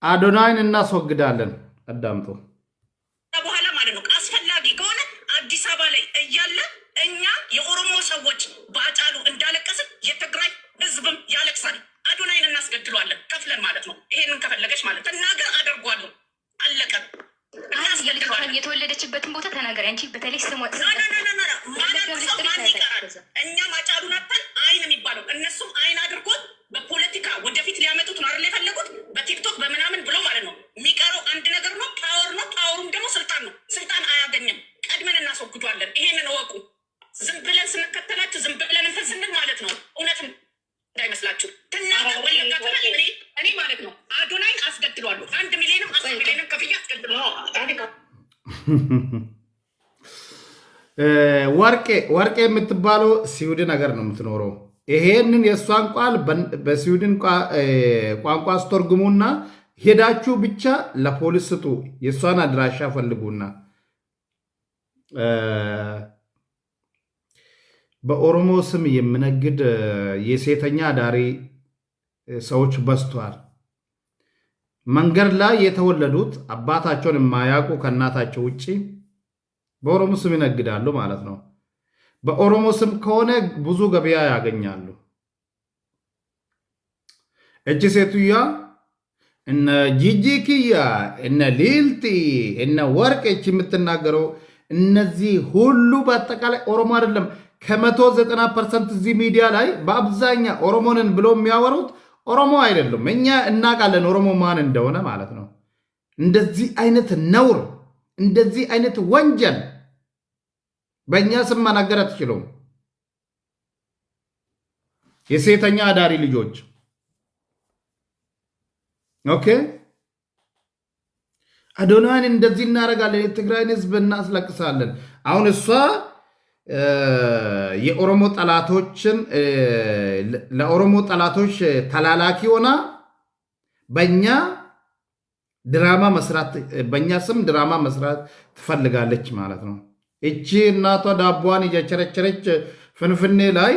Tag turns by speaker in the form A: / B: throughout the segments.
A: አዶናይን እናስወግዳለን። አዳምጡ።
B: በኋላ ማለት ነው አስፈላጊ ከሆነ አዲስ አበባ ላይ እያለ እኛ የኦሮሞ ሰዎች በአጫሉ እንዳለቀስን የትግራይ ህዝብም ያለቅሳል። አዶናይን እናስገድሏለን ከፍለን ማለት ነው። ይሄንን ከፈለገች ማለት ተናገር አደርጓለሁ። አለቀ።
C: የተወለደችበትን ቦታ ተናገር። አንቺ በተለይ ስሟ
B: እኛም አጫሉን አጥተን አይን የሚባለው እነሱም አይን አድርጎት በፖለቲካ ወደፊት ሊያመጡት ነው አይደል የፈለጉት በቲክቶክ በምናምን ብሎ ማለት ነው። የሚቀረው አንድ ነገር ነው፣ ፓወር ነው። ፓወሩም ደግሞ ስልጣን ነው። ስልጣን አያገኝም። ቀድመን እናስወግዷለን። ይሄንን እወቁ። ዝም ብለን ስንከተላችሁ ዝም ብለን እንትን ስንል ማለት ነው እውነትም እንዳይመስላችሁ ትናገር ወይ እኔ ማለት ነው አዶናይን አስገድሏለሁ። 1 ሚሊዮንም 10 ሚሊዮንም ከፍዬ አስገድሏለሁ።
A: ወርቄ የምትባለው ስዊድን ሀገር ነው የምትኖረው። ይሄንን የእሷን ቃል በስዊድን ቋንቋ አስተርጉሙና ሄዳችሁ ብቻ ለፖሊስ ስጡ። የእሷን አድራሻ ፈልጉና በኦሮሞ ስም የምነግድ የሴተኛ አዳሪ ሰዎች በዝቷል። መንገድ ላይ የተወለዱት አባታቸውን የማያውቁ ከእናታቸው ውጭ በኦሮሞ ስም ይነግዳሉ ማለት ነው። በኦሮሞ ስም ከሆነ ብዙ ገበያ ያገኛሉ። እጅ ሴትዮዋ እነ ጂጂክያ እነ ሊልቲ እነ ወርቄች የምትናገረው እነዚህ ሁሉ በአጠቃላይ ኦሮሞ አይደለም። ከ190% እዚህ ሚዲያ ላይ በአብዛኛው ኦሮሞንን ብሎ የሚያወሩት ኦሮሞ አይደሉም። እኛ እናውቃለን ኦሮሞ ማን እንደሆነ ማለት ነው። እንደዚህ አይነት ነውር፣ እንደዚህ አይነት ወንጀል በእኛ ስም መናገር አትችሉም። የሴተኛ አዳሪ ልጆች ኦኬ። አዶናይን እንደዚህ እናደርጋለን፣ የትግራይን ህዝብ እናስለቅሳለን። አሁን እሷ የኦሮሞ ጠላቶችን ለኦሮሞ ጠላቶች ተላላኪ ሆና በእኛ ድራማ መስራት፣ በእኛ ስም ድራማ መስራት ትፈልጋለች ማለት ነው። እቺ እናቷ ዳቦዋን እየቸረቸረች ፍንፍኔ ላይ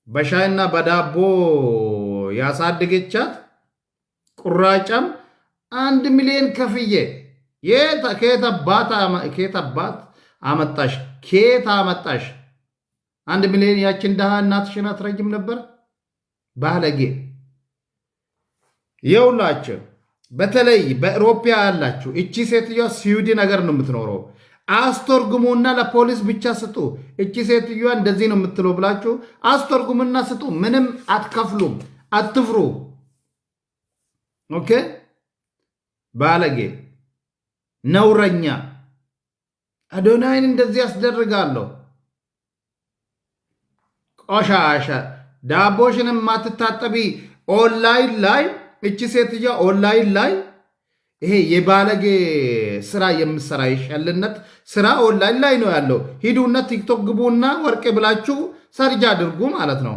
A: በሻይና በዳቦ ያሳደገቻት ቁራጫም 1 ሚሊዮን ከፍዬ ከየት አባት አመጣሽ? ከየት አመጣሽ? 1 ሚሊዮን ያችን ድሃ እናትሽን አትረጅም ነበር? ባለጌ የውላችሁ። በተለይ በአውሮፓ ያላችሁ እቺ ሴትዮዋ ስዊድን ነገር ነው የምትኖረው። አስተርጉሙና ለፖሊስ ብቻ ስጡ። እቺ ሴትዮዋ እንደዚህ ነው የምትለው ብላችሁ አስተርጉሙና ስጡ። ምንም አትከፍሉም። አትፍሩ። ኦኬ። ባለጌ ነውረኛ አዶናይን እንደዚህ ያስደርጋለሁ። ቆሻሻ ዳቦሽንም ማትታጠቢ ኦንላይን ላይ እቺ ሴትዮዋ ኦንላይን ላይ ይሄ የባለጌ ስራ የምሰራ የሸልነት ስራ ኦንላይን ላይ ነው ያለው። ሂዱና ቲክቶክ ግቡና ወርቄ ብላችሁ ሰርጅ አድርጉ ማለት ነው።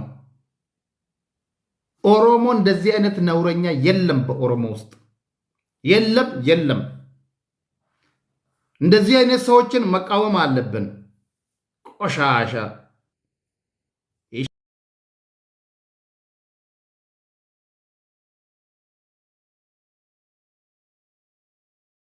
A: ኦሮሞ እንደዚህ አይነት ነውረኛ የለም። በኦሮሞ ውስጥ የለም። እንደዚህ አይነት ሰዎችን መቃወም አለብን። ቆሻሻ